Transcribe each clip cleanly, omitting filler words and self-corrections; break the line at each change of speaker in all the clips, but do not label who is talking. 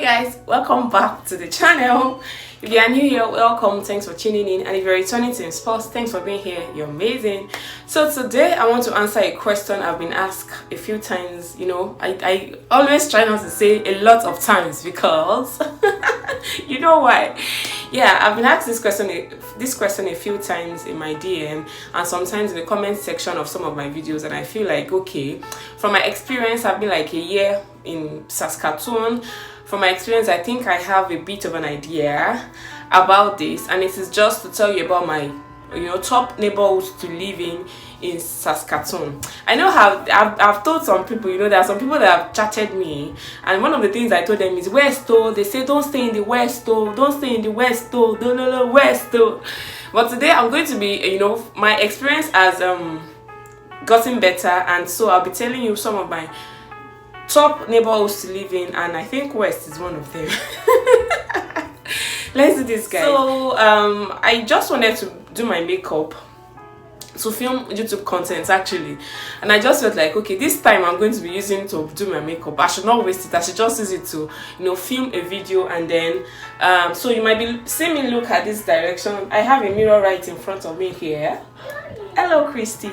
guys, welcome back to the channel. If you are new here, welcome, thanks for tuning in, and if you're returning to Sports, thanks for being here, you're amazing. So today I want to answer a question I've been asked a few times. You know, I always try not to say a lot of times because you know why. Yeah, I've been asked this question a few times in my DM and sometimes in the comment section of some of my videos, and I feel like, okay, from my experience, I've been like a year in Saskatoon. From my experience, I think I have a bit of an idea about this, and it is just to tell you about my top neighborhoods to live in Saskatoon. I know how I've told some people, there are some people that have chatted me, and one of the things I told them is West. They say don't stay in the West, don't stay in the West, no West. But today I'm going to be, my experience has gotten better, and so I'll be telling you some of my top neighborhoods to live in, and I think West is one of them. Let's do this, guys. So I just wanted to do my makeup to film YouTube content actually, and I just felt like, okay, this time I'm going to be using to do my makeup. I should not waste it. I should just use it to film a video, and then so you might be seeing me look at this direction. I have a mirror right in front of me here. Hello Christy.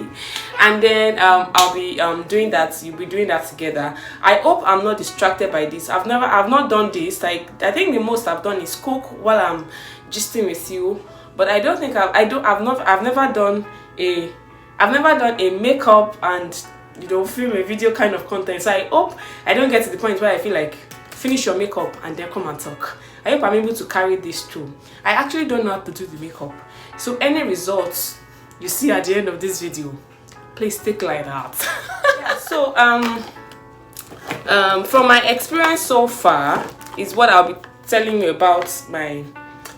And then I'll be doing that. You'll be doing that together. I hope I'm not distracted by this. I've not done this. Like, I think the most I've done is cook while I'm gisting with you, but I don't think I've never done a makeup and film a video kind of content. So I hope I don't get to the point where I feel like finish your makeup and then come and talk. I hope I'm able to carry this through. I actually don't know how to do the makeup, so any results you see at the end of this video, please take like that. Yeah, so from my experience so far is what I'll be telling you about my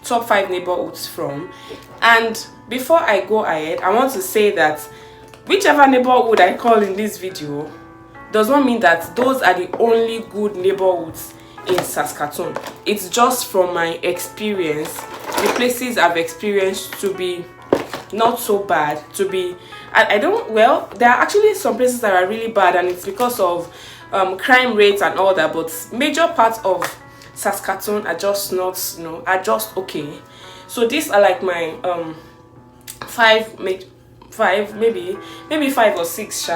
top 5 neighborhoods from. And before I go ahead, I want to say that whichever neighborhood I call in this video does not mean that those are the only good neighborhoods in Saskatoon. It's just from my experience, the places I've experienced to be not so bad, to be there are actually some places that are really bad, and it's because of crime rates and all that, but major parts of Saskatoon are just not, are just okay. So these are like my maybe 5 or 6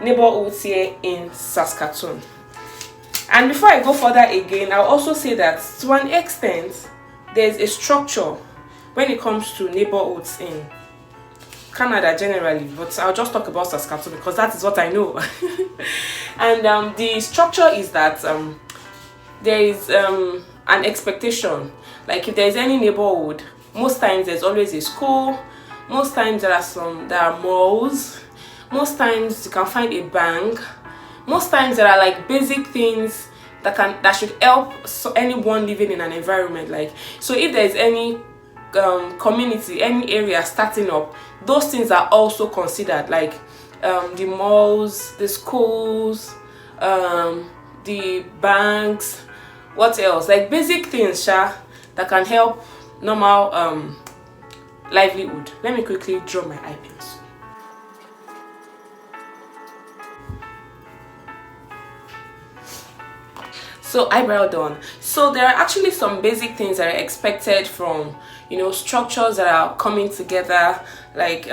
neighborhoods here in Saskatoon. And before I go further again, I'll also say that to an extent there's a structure when it comes to neighborhoods in Canada generally, but I'll just talk about Saskatoon because that is what I know. And the structure is that there is an expectation. Like, if there's any neighborhood, most times there's always a school, most times there are malls, most times you can find a bank, most times there are like basic things that should help anyone living in an environment. Like, so if there's any community, any area starting up, those things are also considered, like the malls, the schools, the banks, what else, like basic things that can help normal livelihood. Let me quickly draw my eye pencil. So eyebrow done. So there are actually some basic things that are expected from structures that are coming together, like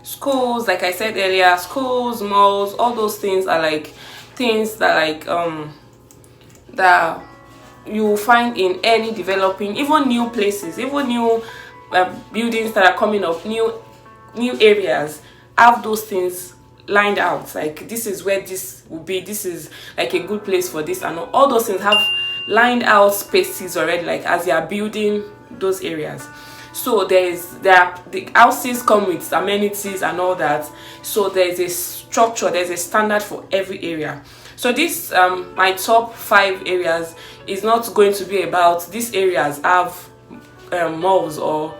schools. Like I said earlier, schools, malls, all those things are like things that that you will find in any developing, even new places, even new buildings that are coming up, new areas have those things lined out. Like, this is where this will be, this is like a good place for this, and all those things have lined out spaces already, like as they are building those areas. So the houses come with amenities and all that, so there's a structure, there's a standard for every area. So this my top 5 areas is not going to be about these areas have malls or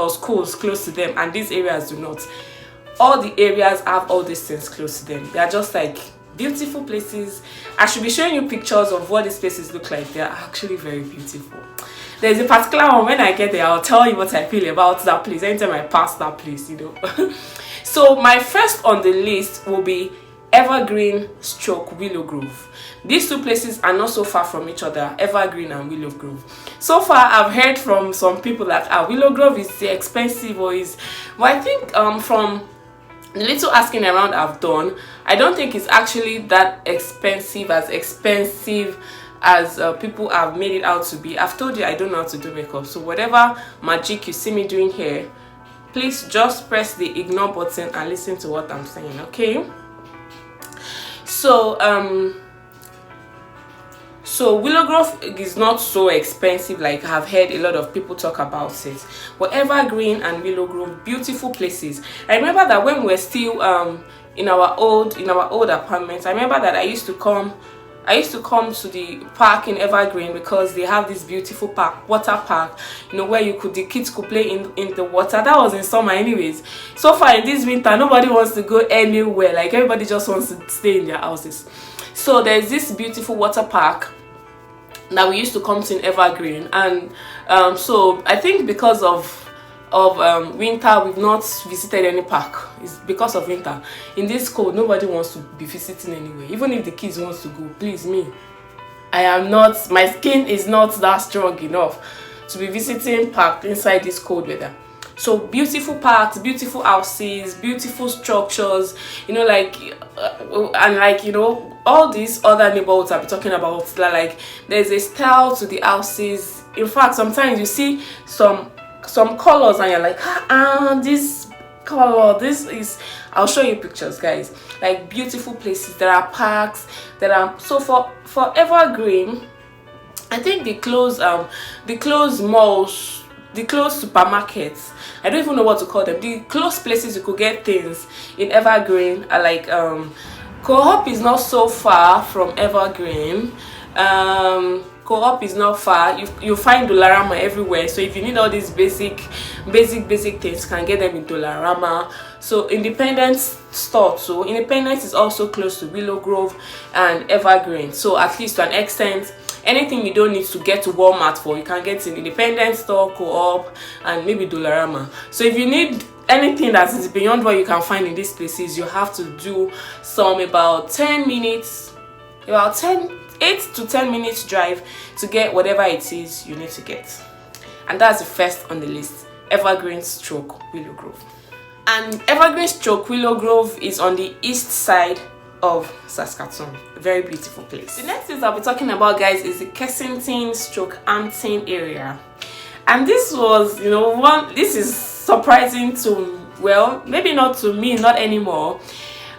schools close to them and these areas do not. All the areas have all these things close to them. They are just like beautiful places. I should be showing you pictures of what these places look like. They are actually very beautiful. There's a particular one, when I get there I'll tell you what I feel about that place anytime I pass that place. So my first on the list will be Evergreen stroke Willow Grove. These two places are not so far from each other, Evergreen and Willow Grove. So far I've heard from some people that Willow Grove is expensive or is, but I think from the little asking around I've done, I don't think it's actually that expensive as people have made it out to be. I've told you I don't know how to do makeup, so whatever magic you see me doing here, please just press the ignore button and listen to what I'm saying, okay? So Willow Grove is not so expensive, like I've heard a lot of people talk about it. But Evergreen and Willow Grove, beautiful places. I remember that when we were still in our old apartment, I remember that I used to come to the park in Evergreen because they have this beautiful park, water park, where the kids could play in the water. That was in summer anyways. So far in this winter, nobody wants to go anywhere, like everybody just wants to stay in their houses. So there's this beautiful water park that we used to come to in Evergreen, and so I think because of winter we've not visited any park. It's because of winter. In this cold, nobody wants to be visiting anywhere. Even if the kids wants to go, please, my skin is not that strong enough to be visiting park inside this cold weather. So beautiful parks, beautiful houses, beautiful structures, all these other neighborhoods I'll be talking about, like there's a style to the houses. In fact, sometimes you see some colors and you're like, this color, this is, I'll show you pictures, guys. Like beautiful places. There are parks that are, so for Evergreen, I think they close malls, the closed supermarkets, I don't even know what to call them, the closed places you could get things in Evergreen are like Co-op is not so far from Evergreen. Co-op is not far. You find Dollarama everywhere, so if you need all these basic things, you can get them in Dollarama. So Independence store too. Independence is also close to Willow Grove and Evergreen, so at least to an extent, anything you don't need to get to Walmart for, you can get in Independence store, Co-op, and maybe Dollarama. So if you need anything that is beyond what you can find in these places, you have to do about 8 to 10 minutes drive to get whatever it is you need to get. And that's the first on the list, Evergreen stroke Willow Grove. And Evergreen stroke Willow Grove is on the east side of Saskatoon. A very beautiful place. The next place I'll be talking about, guys, is the Kensington stroke Hampton area. And this was, this is surprising to, well, maybe not to me, not anymore.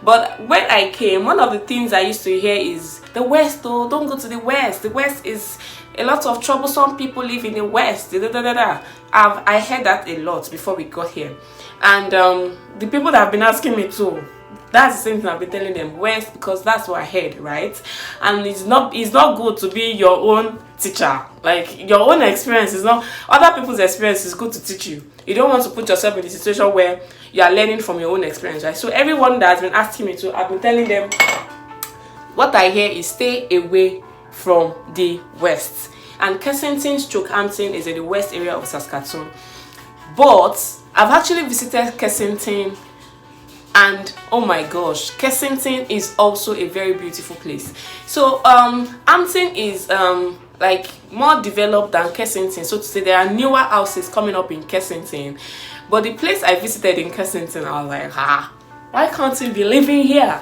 But when I came, one of the things I used to hear is, the West, though, don't go to the West. The West is a lot of troublesome people live in the West. I heard that a lot before we got here. And the people that have been asking me too, that's the same thing I've been telling them, West, because that's what I heard, right? And it's not good to be your own teacher. Like, your own experience is not, other people's experience is good to teach you. You don't want to put yourself in a situation where you are learning from your own experience, right? So everyone that has been asking me to, I've been telling them, what I hear is stay away from the West. And Kensington stroke Hampton is in the west area of Saskatoon. But I've actually visited Kensington, and oh my gosh, Kensington is also a very beautiful place. So Hampton is like more developed than Kensington, so to say. There are newer houses coming up in Kensington, but the place I visited in Kensington, I was like, why can't we be living here?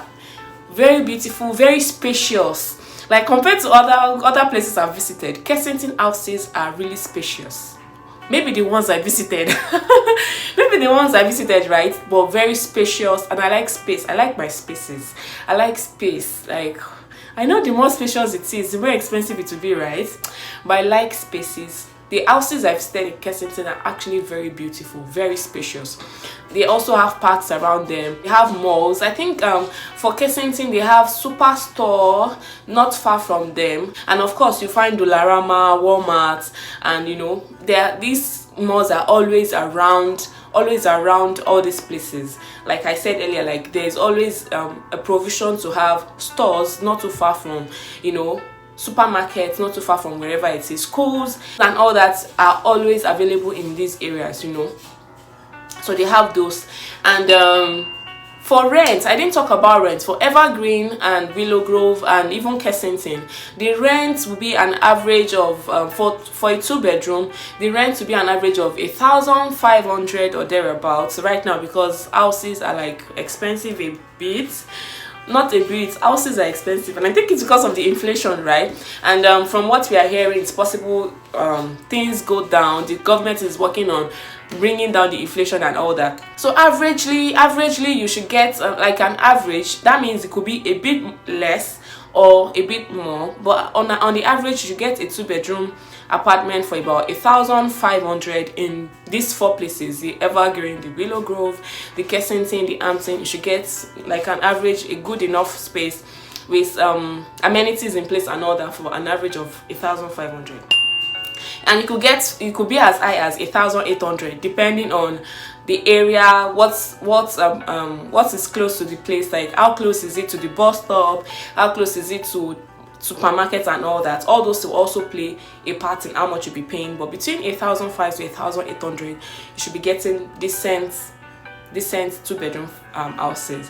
Very beautiful, very spacious. Like compared to other places I've visited, Kensington houses are really spacious. Maybe the ones I visited, right? But very spacious, and I like space. I like my spaces. I like space. Like, I know the more spacious it is, the more expensive it will be, right? But I like spaces. The houses I've stayed in Kensington are actually very beautiful, very spacious. They also have parks around them. They have malls. I think for Kensington they have Superstore not far from them, and of course you find Dollarama, Walmart, and these malls are always around all these places. Like I said earlier, like there's always a provision to have stores not too far from supermarkets, not too far from wherever it is. Schools and all that are always available in these areas, So they have those. And For rent, I didn't talk about rent. For Evergreen and Willow Grove and even Kensington, the rent will be an average of for a 2-bedroom, the rent will be an average of 1,500 or thereabouts right now, because houses are like expensive a bit. Not a bit, houses are expensive, and I think it's because of the inflation, right? And from what we are hearing, it's possible things go down. The government is working on bringing down the inflation and all that. So averagely you should get like an average. That means it could be a bit less or a bit more, but on the average you should get a 2-bedroom apartment for about 1,500 in these 4 places: the Evergreen, the Willow Grove, the Kensington, the Hampton. You should get like an average, a good enough space with amenities in place and all that for an average of 1,500. And you could be as high as 1,800 depending on the area, what is close to the place, like how close is it to the bus stop, how close is it to supermarkets and all that. All those will also play a part in how much you'll be paying. But between 1,500 to 1,800, you should be getting decent 2-bedroom houses,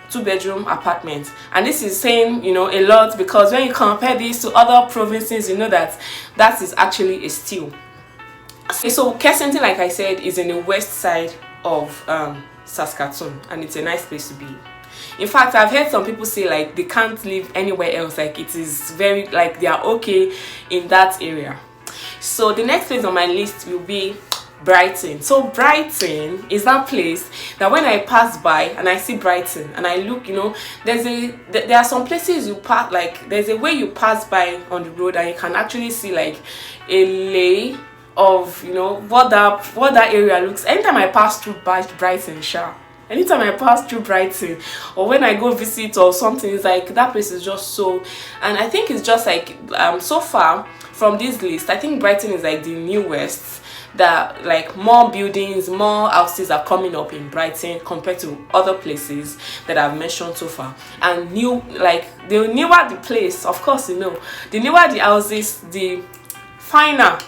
2-bedroom apartments. And this is saying, a lot, because when you compare this to other provinces, you know that is actually a steal. Okay, so Kensington, like I said, is in the west side of Saskatoon, and it's a nice place to be. In fact, I've heard some people say like they can't live anywhere else, like it is very, like they are okay in that area. So the next place on my list will be Brighton. So Brighton is that place that when I pass by and I see Brighton and I look, there are some places you pass, like there's a way you pass by on the road and you can actually see like a lay of what that area looks. Anytime I pass through Brighton, anytime I pass through Brighton, or when I go visit or something, it's like that place is just so. And I think it's just like so far from this list, I think Brighton is like the newest, that like more buildings, more houses are coming up in Brighton compared to other places that I've mentioned so far. And the newer the place, of course, the newer the houses, the finer.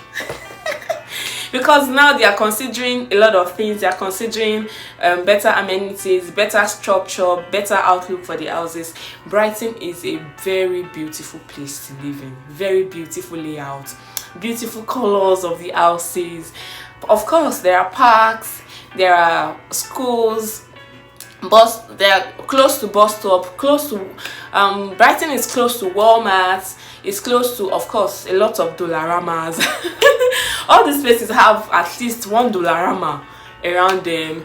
Because now they are considering a lot of things. They are considering better amenities, better structure, better outlook for the houses. Brighton is a very beautiful place to live in. Very beautiful layout, beautiful colors of the houses. Of course, there are parks, there are schools, they are close to bus stop, close to Brighton is close to Walmart. It's close to, of course, a lot of Dollaramas. All these places have at least one Dollarama around them.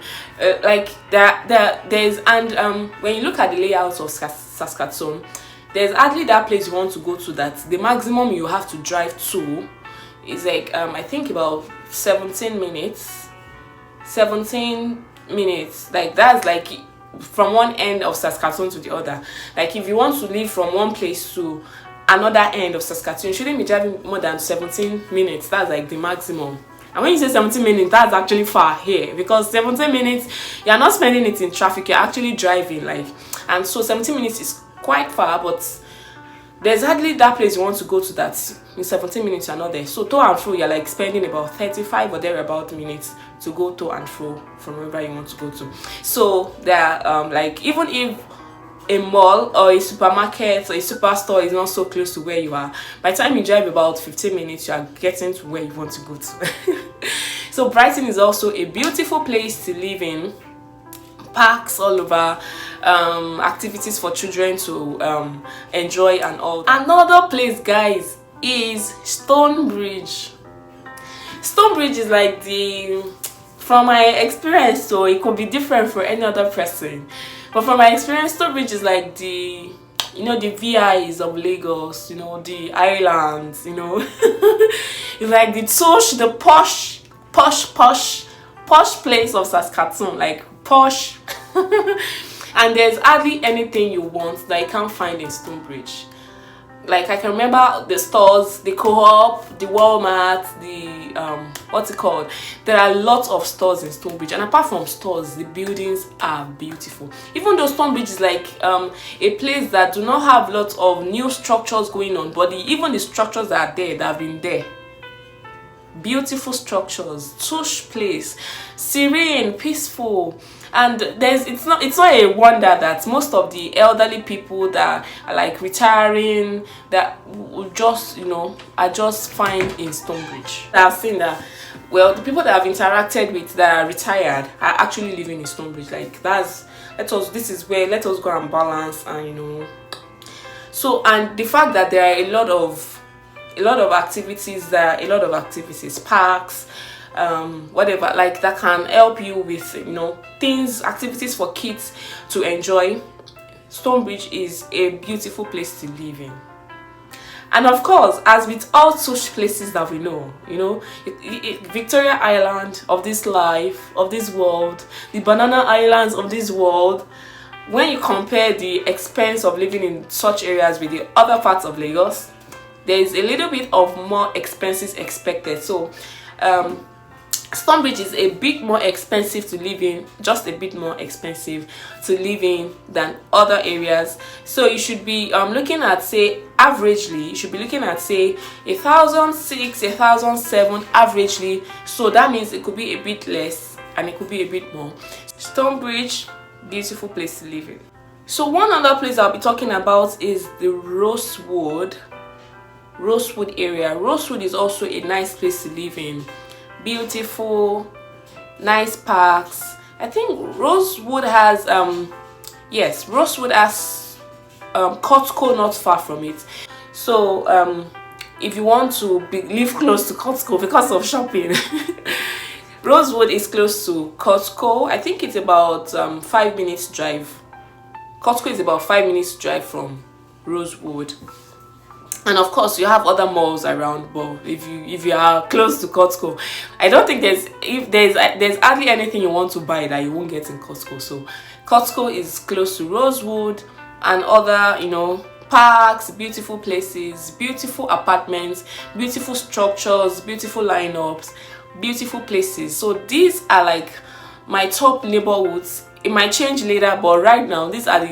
When you look at the layouts of Saskatoon, there's hardly that place you want to go to that the maximum you have to drive to is like I think about 17 minutes. 17 minutes. Like that's like from one end of Saskatoon to the other. Like if you want to leave from one place to another end of Saskatoon, you shouldn't be driving more than 17 minutes. That's like the maximum. And when you say 17 minutes, that's actually far here, because 17 minutes you're not spending it in traffic, you're actually driving, like, and so 17 minutes is quite far, but there's hardly that place you want to go to that in 17 minutes you're not there. So to and fro, you're like spending about 35 or thereabout minutes to go to and fro from wherever you want to go to. So there are like, even if a mall or a supermarket or a superstore is not so close to where you are, by the time you drive about 15 minutes, you are getting to where you want to go to. So Brighton is also a beautiful place to live in. Parks all over, activities for children to enjoy and all. Another place, guys, is Stonebridge. Stonebridge is like from my experience, so it could be different for any other person, but from my experience, Stonebridge is like the VIs of Lagos, the islands, it's like the posh place of Saskatoon, like posh. And there's hardly anything you want that you can't find in Stonebridge. Like I can remember the stores, the Co-op, the Walmart, the what's it called? There are lots of stores in Stonebridge, and apart from stores, the buildings are beautiful. Even though Stonebridge is like a place that do not have lots of new structures going on, but even the structures that are there, that have been there, beautiful structures, tush place, serene, peaceful. And it's not a wonder that most of the elderly people that are like retiring, that will just, you know, are just fine in Stonebridge. I've seen that, well, the people that I've interacted with that are retired are actually living in Stonebridge. Like, this is where let us go and balance, and you know. So, and the fact that there are a lot of activities, parks, whatever, like, that can help you with, you know, activities for kids to enjoy. Stonebridge is a beautiful place to live in. And of course, as with all such places that we know, you know, Victoria Island of this life, of this world, the Banana Islands of this world, when you compare the expense of living in such areas with the other parts of Lagos, there is a little bit of more expenses expected. So Stonebridge is a bit more expensive to live in, just a bit more expensive to live in than other areas. So you should be looking at, say, averagely, you should be looking at, say, 1,600, 1,700 averagely. So that means it could be a bit less and it could be a bit more. Stonebridge, beautiful place to live in. So one other place I'll be talking about is the Rosewood area. Rosewood is also a nice place to live in. Beautiful, nice parks. I think Rosewood has Costco not far from it. So if you want to live close to Costco because of shopping, Rosewood is close to Costco. I think it's about 5 minutes drive. Costco is about 5 minutes drive from Rosewood. And of course, you have other malls around. But if you are close to Costco, I don't think there's hardly anything you want to buy that you won't get in Costco. So Costco is close to Rosewood, and other, you know, parks, beautiful places, beautiful apartments, beautiful structures, beautiful lineups, beautiful places. So these are like my top neighborhoods. It might change later, but right now these are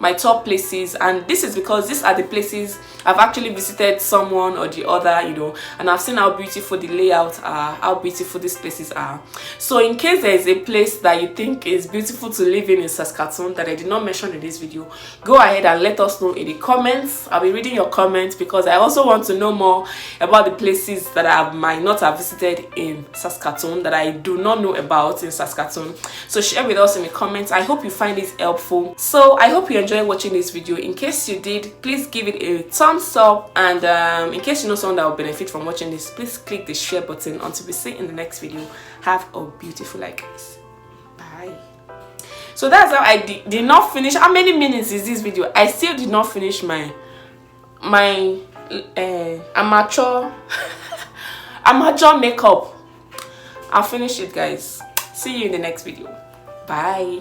my top places, and this is because these are the places I've actually visited someone or the other, you know, and I've seen how beautiful the layouts are, how beautiful these places are. So in case there is a place that you think is beautiful to live in Saskatoon that I did not mention in this video, go ahead and let us know in the comments. I'll be reading your comments because I also want to know more about the places that I might not have visited in Saskatoon, that I do not know about in Saskatoon. So share with us in the comments. I hope you find this helpful. So I hope you enjoyed watching this video. In case you did, please give it a thumbs up, and in case you know someone that will benefit from watching this, please click the share button. Until we see in the next video, have a beautiful life, guys. Bye. So that's how I did not finish. How many minutes is this video? I still did not finish my amateur makeup. I'll finish it, guys. See you in the next video. Bye.